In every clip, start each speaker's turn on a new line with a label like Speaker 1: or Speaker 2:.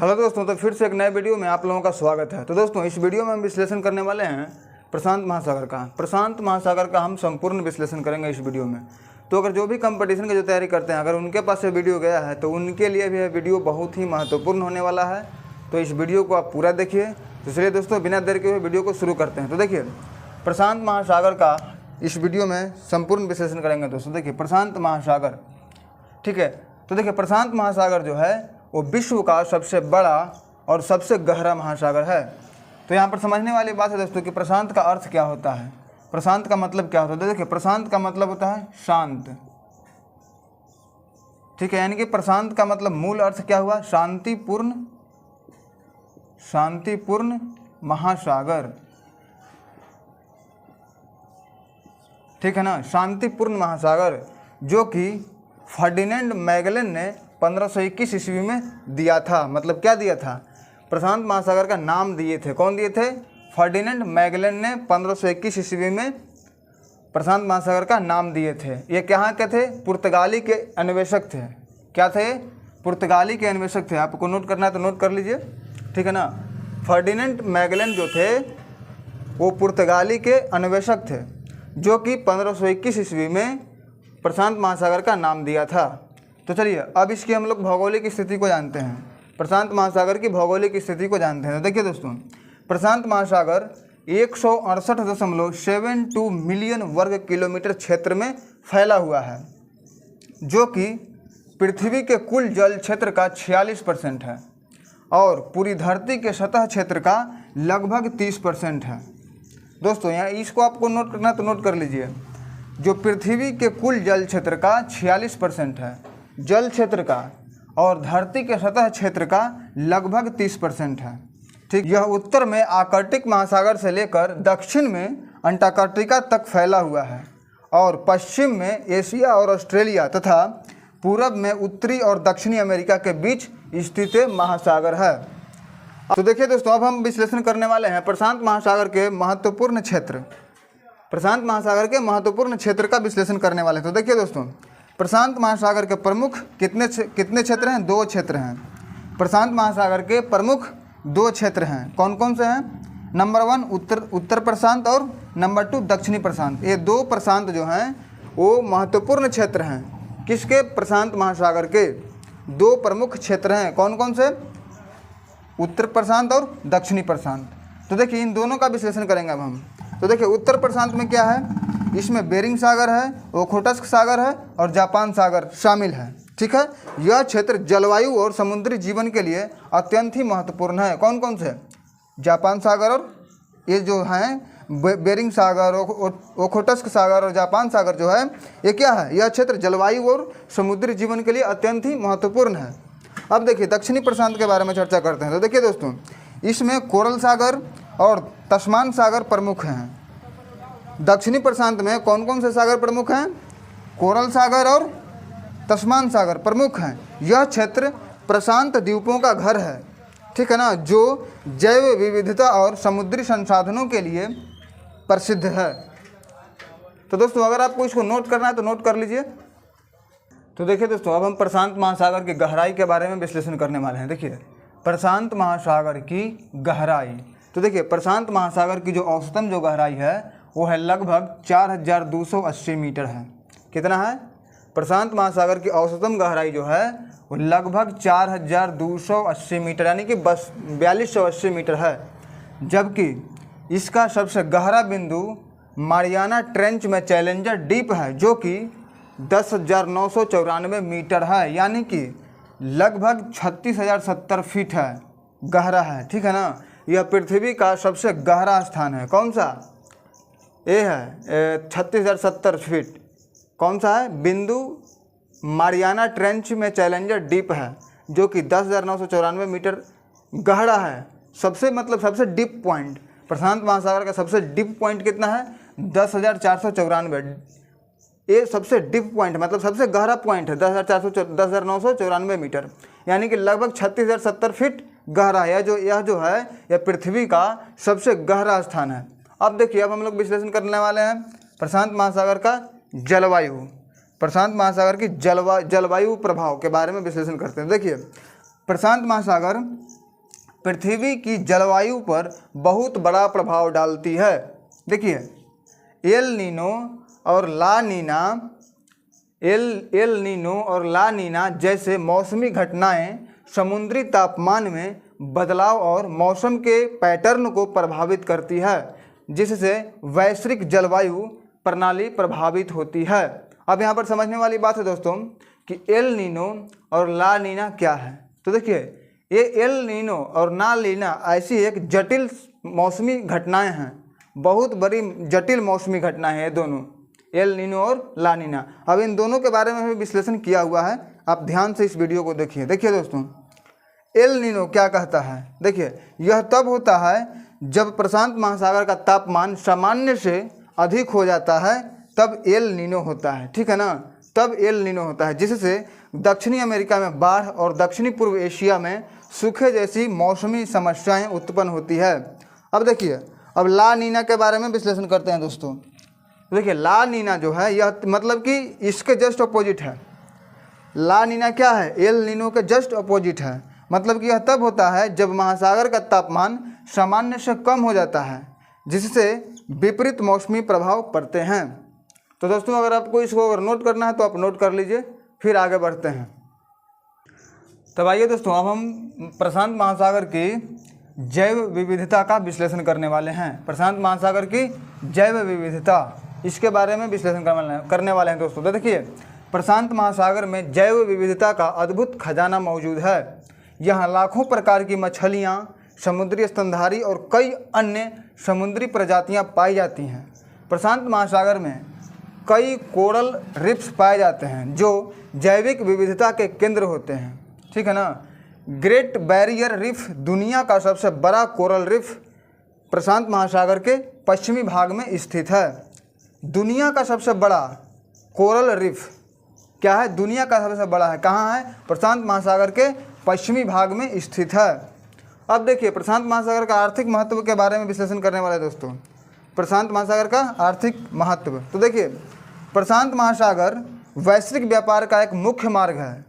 Speaker 1: Hello दोस्तों, तो फिर से एक नए वीडियो में आप लोगों का स्वागत है। तो दोस्तों, इस वीडियो में हम विश्लेषण करने वाले हैं प्रशांत महासागर का हम संपूर्ण विश्लेषण करेंगे इस वीडियो में। तो अगर जो भी कंपटीशन की जो तैयारी करते हैं, अगर उनके पास ये वीडियो गया है तो उनके लिए भी यह वीडियो बहुत ही महत्वपूर्ण होने वाला है। तो इस वीडियो को आप पूरा देखिए। तो चलिए दोस्तों, बिना देर के हुए वीडियो को शुरू करते हैं। तो देखिए, प्रशांत महासागर का इस वीडियो में संपूर्ण विश्लेषण करेंगे। दोस्तों देखिए, प्रशांत महासागर, ठीक है। तो देखिए, प्रशांत महासागर जो है वो विश्व का सबसे बड़ा और सबसे गहरा महासागर है। तो यहाँ पर समझने वाली बात है दोस्तों कि प्रशांत का अर्थ क्या होता है, प्रशांत का मतलब क्या होता है। देखिए, प्रशांत का मतलब होता है शांत, ठीक है। यानी कि प्रशांत का मतलब मूल अर्थ क्या हुआ, शांतिपूर्ण महासागर, ठीक है ना, शांतिपूर्ण महासागर, जो कि फर्डिनेंड मैगेलन ने 1521 ईस्वी में दिया था। मतलब क्या दिया था, प्रशांत महासागर का नाम दिए थे। कौन दिए थे, फर्डिनेंड मैगेलन ने 1521 ईस्वी में प्रशांत महासागर का नाम दिए थे। ये कहाँ के थे, पुर्तगाली के अन्वेषक थे। क्या थे, पुर्तगाली के अन्वेषक थे। आपको नोट करना है तो नोट कर लीजिए, ठीक है ना। फर्डिनेंड मैगेलन जो थे वो पुर्तगाली के अन्वेषक थे, जो कि 1521 ईस्वी में प्रशांत महासागर का नाम दिया था। तो चलिए अब इसकी हम लोग भौगोलिक स्थिति को जानते हैं, प्रशांत महासागर की भौगोलिक स्थिति को जानते हैं। तो देखिए दोस्तों, प्रशांत महासागर 168.72 मिलियन वर्ग किलोमीटर क्षेत्र में फैला हुआ है, जो कि पृथ्वी के कुल जल क्षेत्र का 46% है और पूरी धरती के सतह क्षेत्र का लगभग 30% है। दोस्तों यहाँ इसको आपको नोट करना तो नोट कर लीजिए। जो पृथ्वी के कुल जल क्षेत्र का 46% है, जल क्षेत्र का, और धरती के सतह क्षेत्र का लगभग 30% है, ठीक। यह उत्तर में आर्कटिक महासागर से लेकर दक्षिण में अंटार्कटिका तक फैला हुआ है और पश्चिम में एशिया और ऑस्ट्रेलिया तथा पूरब में उत्तरी और दक्षिणी अमेरिका के बीच स्थित महासागर है। तो देखिए दोस्तों, अब हम विश्लेषण करने वाले हैं प्रशांत महासागर के महत्वपूर्ण क्षेत्र, प्रशांत महासागर के महत्वपूर्ण क्षेत्र का विश्लेषण करने वाले हैं। तो देखिए दोस्तों, प्रशांत महासागर के प्रमुख कितने क्षेत्र हैं, 2 क्षेत्र हैं। प्रशांत महासागर के प्रमुख 2 क्षेत्र हैं। कौन कौन से हैं, नंबर 1 उत्तर प्रशांत और नंबर 2 दक्षिणी प्रशांत। ये 2 प्रशांत जो हैं वो महत्वपूर्ण क्षेत्र हैं। किसके, प्रशांत महासागर के 2 प्रमुख क्षेत्र हैं। कौन कौन से, उत्तर प्रशांत और दक्षिणी प्रशांत। तो देखिए इन दोनों का विश्लेषण करेंगे अब हम। तो देखिए, उत्तर प्रशांत में क्या है, इसमें बेरिंग सागर है, ओखोटस्क सागर है और जापान सागर शामिल है, ठीक है। यह क्षेत्र जलवायु और समुद्री जीवन के लिए अत्यंत ही महत्वपूर्ण है। कौन कौन से, जापान सागर और ये जो हैं बेरिंग सागर, ओखोटस्क सागर और जापान सागर जो है, ये क्या है, यह क्षेत्र जलवायु और समुद्री जीवन के लिए अत्यंत ही महत्वपूर्ण है। अब देखिए दक्षिणी प्रशांत के बारे में चर्चा करते हैं। तो देखिए दोस्तों, इसमें कोरल सागर और तस्मान सागर प्रमुख हैं। दक्षिणी प्रशांत में कौन कौन से सागर प्रमुख हैं, कोरल सागर और तस्मान सागर प्रमुख हैं। यह क्षेत्र प्रशांत द्वीपों का घर है, ठीक है ना, जो जैव विविधता और समुद्री संसाधनों के लिए प्रसिद्ध है। तो दोस्तों अगर आपको इसको नोट करना है तो नोट कर लीजिए। तो देखिए दोस्तों, अब हम प्रशांत महासागर की गहराई के बारे में विश्लेषण करने वाले हैं। देखिए, प्रशांत महासागर की गहराई। तो देखिए, प्रशांत महासागर की जो औसतन जो गहराई है वो है लगभग 4280 मीटर है। कितना है, प्रशांत महासागर की औसतन गहराई जो है वो लगभग 4280 मीटर यानी कि 4280 मीटर है। जबकि इसका सबसे गहरा बिंदु मारियाना ट्रेंच में चैलेंजर डीप है, जो कि 10,994 मीटर है, यानी कि लगभग 36,070 फीट है, गहरा है, ठीक है ना। यह पृथ्वी का सबसे गहरा स्थान है। कौन सा, ये है 36,070 फीट। कौन सा है, बिंदु मारियाना ट्रेंच में चैलेंजर डीप है, जो कि 10,994 मीटर गहरा है। सबसे डीप पॉइंट, प्रशांत महासागर का सबसे डीप पॉइंट कितना है, 10,494। ये सबसे डीप पॉइंट मतलब सबसे गहरा पॉइंट है, 10,994 मीटर, यानी कि लगभग 36,070 फीट गहरा है। यह जो है यह पृथ्वी का सबसे गहरा स्थान है। अब देखिए, अब हम लोग विश्लेषण करने वाले हैं प्रशांत महासागर का जलवायु, प्रशांत महासागर की जलवायु प्रभाव के बारे में विश्लेषण करते हैं। देखिए, प्रशांत महासागर पृथ्वी की जलवायु पर बहुत बड़ा प्रभाव डालती है। देखिए, एल नीनो और ला नीना जैसे मौसमी घटनाएं समुद्री तापमान में बदलाव और मौसम के पैटर्न को प्रभावित करती है, जिससे वैश्विक जलवायु प्रणाली प्रभावित होती है। अब यहाँ पर समझने वाली बात है दोस्तों कि एल नीनो और ला नीना क्या है। तो देखिए, ये एल नीनो और ला नीना ऐसी एक जटिल मौसमी घटनाएं हैं, बहुत बड़ी जटिल मौसमी घटनाएं हैं दोनों, एल नीनो और ला नीना। अब इन दोनों के बारे में भी विश्लेषण किया हुआ है, आप ध्यान से इस वीडियो को देखिए। देखिए दोस्तों, एल नीनो क्या कहता है। देखिए, यह तब होता है जब प्रशांत महासागर का तापमान सामान्य से अधिक हो जाता है, तब एल नीनो होता है। ठीक है ना, तब एल नीनो होता है, जिससे दक्षिणी अमेरिका में बाढ़ और दक्षिणी पूर्व एशिया में सूखे जैसी मौसमी समस्याएं उत्पन्न होती है। अब देखिए, अब ला नीना के बारे में विश्लेषण करते हैं दोस्तों। देखिए, ला नीना जो है यह मतलब कि इसके जस्ट अपोजिट है। ला नीना क्या है, एल नीनो के जस्ट अपोजिट है। मतलब कि यह तब होता है जब महासागर का तापमान सामान्य से कम हो जाता है, जिससे विपरीत मौसमी प्रभाव पड़ते हैं। तो दोस्तों, अगर आपको इसको अगर नोट करना है तो आप नोट कर लीजिए, फिर आगे बढ़ते हैं। तब आइए दोस्तों, अब हम प्रशांत महासागर की जैव विविधता का विश्लेषण करने वाले हैं। प्रशांत महासागर की जैव विविधता, इसके बारे में विश्लेषण करने वाले हैं दोस्तों। तो देखिए, प्रशांत महासागर में जैव विविधता का अद्भुत खजाना मौजूद है। यहाँ लाखों प्रकार की मछलियाँ, समुद्री स्तनधारी और कई अन्य समुद्री प्रजातियाँ पाई जाती हैं। प्रशांत महासागर में कई कोरल रिफ्स पाए जाते हैं जो जैविक विविधता के केंद्र होते हैं। ठीक है ना। ग्रेट बैरियर रिफ दुनिया का सबसे बड़ा कोरल रिफ प्रशांत महासागर के पश्चिमी भाग में स्थित है। दुनिया का सबसे बड़ा कोरल रिफ क्या है, दुनिया का सबसे बड़ा है, कहाँ है, प्रशांत महासागर के पश्चिमी भाग में स्थित है। अब देखिए, प्रशांत महासागर का आर्थिक महत्व के बारे में विश्लेषण करने वाले दोस्तों। प्रशांत महासागर का आर्थिक महत्व, तो देखिए, प्रशांत महासागर वैश्विक व्यापार का एक मुख्य मार्ग है।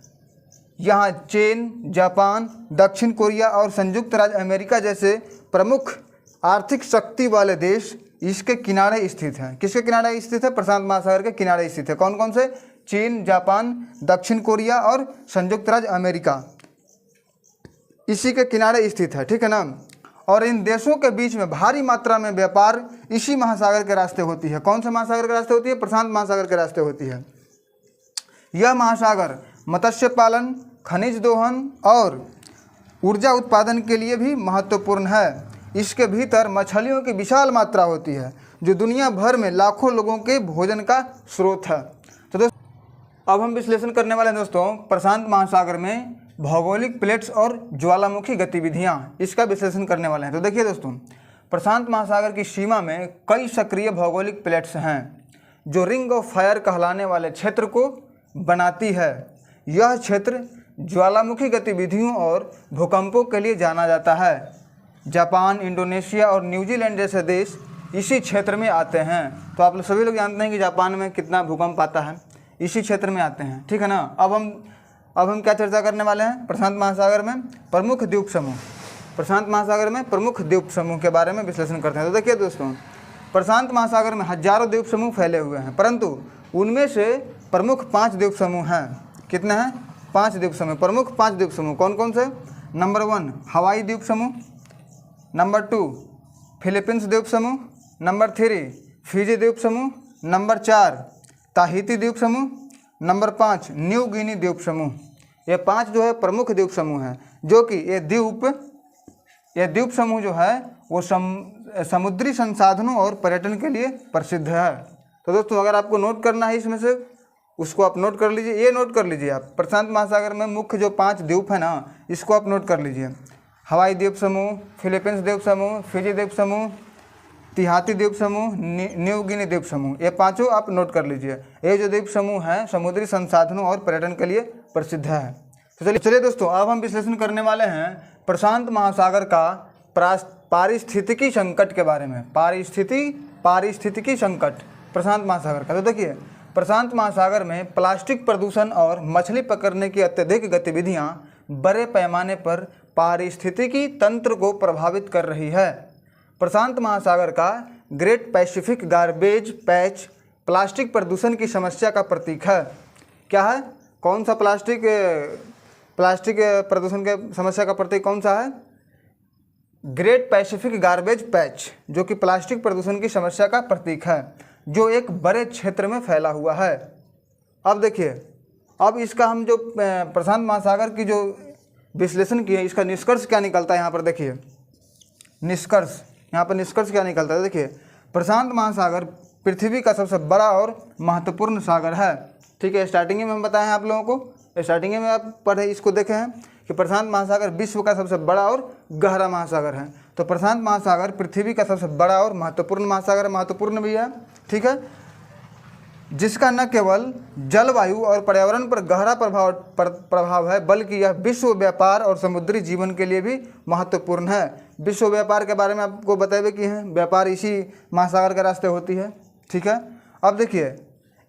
Speaker 1: यहाँ चीन, जापान, दक्षिण कोरिया और संयुक्त राज्य अमेरिका जैसे प्रमुख आर्थिक शक्ति वाले देश इसके किनारे स्थित हैं। किसके किनारे स्थित है, प्रशांत महासागर के किनारे स्थित है। कौन कौन से, चीन, जापान, दक्षिण कोरिया और संयुक्त राज्य अमेरिका, इसी के किनारे स्थित है। ठीक है ना। और इन देशों के बीच में भारी मात्रा में व्यापार इसी महासागर के रास्ते होती है। कौन से महासागर के रास्ते होती है, प्रशांत महासागर के रास्ते होती है। यह महासागर मत्स्य पालन, खनिज दोहन और ऊर्जा उत्पादन के लिए भी महत्वपूर्ण है। इसके भीतर मछलियों की विशाल मात्रा होती है जो दुनिया भर में लाखों लोगों के भोजन का स्रोत है। तो दोस्तों, अब हम विश्लेषण करने वाले हैं दोस्तों प्रशांत महासागर में भौगोलिक प्लेट्स और ज्वालामुखी गतिविधियाँ, इसका विश्लेषण करने वाले हैं। तो देखिए दोस्तों, प्रशांत महासागर की सीमा में कई सक्रिय भौगोलिक प्लेट्स हैं जो रिंग ऑफ फायर कहलाने वाले क्षेत्र को बनाती है। यह क्षेत्र ज्वालामुखी गतिविधियों और भूकंपों के लिए जाना जाता है। जापान, इंडोनेशिया और न्यूजीलैंड जैसे देश इसी क्षेत्र में आते हैं। तो आप सभी लोग जानते हैं कि जापान में कितना भूकंप आता है, इसी क्षेत्र में आते हैं। ठीक है ना। अब हम क्या चर्चा करने वाले हैं, प्रशांत महासागर में प्रमुख द्वीप समूह, प्रशांत महासागर में प्रमुख द्वीप समूह के बारे में विश्लेषण करते हैं। तो देखिए दोस्तों, प्रशांत महासागर में हजारों द्वीप समूह फैले हुए हैं, परंतु उनमें से प्रमुख 5 द्वीप समूह हैं। कितने हैं, 5 द्वीप समूह, प्रमुख 5 द्वीप समूह। कौन कौन से, नंबर 1 हवाई द्वीप समूह, नंबर 2 फिलीपींस द्वीप समूह, नंबर 3 फिजी द्वीप समूह, नंबर 4 ताहिती द्वीप समूह, नंबर 5 न्यू गिनी द्वीप समूह। ये 5 जो है प्रमुख द्वीप समूह हैं, जो कि ये द्वीप समूह जो है वो समुद्री संसाधनों और पर्यटन के लिए प्रसिद्ध है। तो दोस्तों, अगर आपको नोट करना है इसमें से, उसको आप नोट कर लीजिए। ये नोट कर लीजिए आप, प्रशांत महासागर में मुख्य जो 5 द्वीप है ना, इसको आप नोट कर लीजिए। हवाई द्वीप समूह, फिलीपींस द्वीप समूह, फिजी द्वीप समूह, तिहाती द्वीप समूह, न्यू गिनी द्वीप समूह, ये 5 आप नोट कर लीजिए। ये जो द्वीप समूह हैं समुद्री संसाधनों और पर्यटन के लिए प्रसिद्ध है। तो चलिए दोस्तों, अब हम विश्लेषण करने वाले हैं प्रशांत महासागर का पारिस्थितिकी संकट के बारे में। पारिस्थितिकी संकट प्रशांत महासागर का। तो देखिए, प्रशांत महासागर में प्लास्टिक प्रदूषण और मछली पकड़ने की अत्यधिक गतिविधियाँ बड़े पैमाने पर पारिस्थितिकी तंत्र को प्रभावित कर रही है। प्रशांत महासागर का great Pacific garbage patch plastic प्रदूषण की समस्या का प्रतीक है। क्या है? कौन सा प्लास्टिक प्रदूषण के समस्या का प्रतीक कौन सा है? ग्रेट पैसिफिक गार्बेज पैच, जो कि प्लास्टिक प्रदूषण की समस्या का प्रतीक है, जो एक बड़े क्षेत्र में फैला हुआ है। अब देखिए, अब इसका हम जो प्रशांत महासागर की जो विश्लेषण किए, इसका निष्कर्ष क्या निकलता है। यहाँ पर देखिए निष्कर्ष, यहाँ पर निष्कर्ष क्या निकलता है। देखिए, प्रशांत महासागर पृथ्वी का सबसे बड़ा और महत्वपूर्ण सागर है। ठीक है, स्टार्टिंग में हम बताए हैं आप लोगों को, स्टार्टिंग में आप पढ़े इसको देखे हैं कि प्रशांत महासागर विश्व का सबसे बड़ा और गहरा महासागर है। तो प्रशांत महासागर पृथ्वी का सबसे बड़ा और महत्वपूर्ण महासागर, महत्वपूर्ण भी है। ठीक है, जिसका न केवल जलवायु और पर्यावरण पर गहरा प्रभाव है, बल्कि यह विश्व व्यापार और समुद्री जीवन के लिए भी महत्वपूर्ण है। विश्व व्यापार के बारे में आपको बताए कि हैं, व्यापार इसी महासागर के रास्ते होती है। ठीक है, अब देखिए,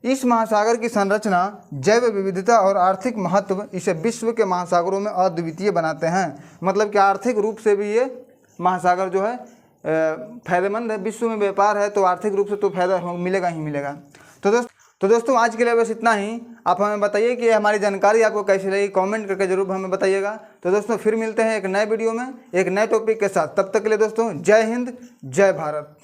Speaker 1: इस महासागर की संरचना, जैव विविधता और आर्थिक महत्व इसे विश्व के महासागरों में अद्वितीय बनाते हैं। मतलब कि आर्थिक रूप से भी ये महासागर जो है फायदेमंद है। विश्व में व्यापार है तो आर्थिक रूप से तो फायदा मिलेगा ही मिलेगा। तो दोस्तों आज के लिए बस इतना ही। आप हमें बताइए कि हमारी जानकारी आपको कैसी लगी, कमेंट करके जरूर हमें बताइएगा। तो दोस्तों फिर मिलते हैं एक नए वीडियो में एक नए टॉपिक के साथ। तब तक के लिए दोस्तों जय हिंद, जय भारत।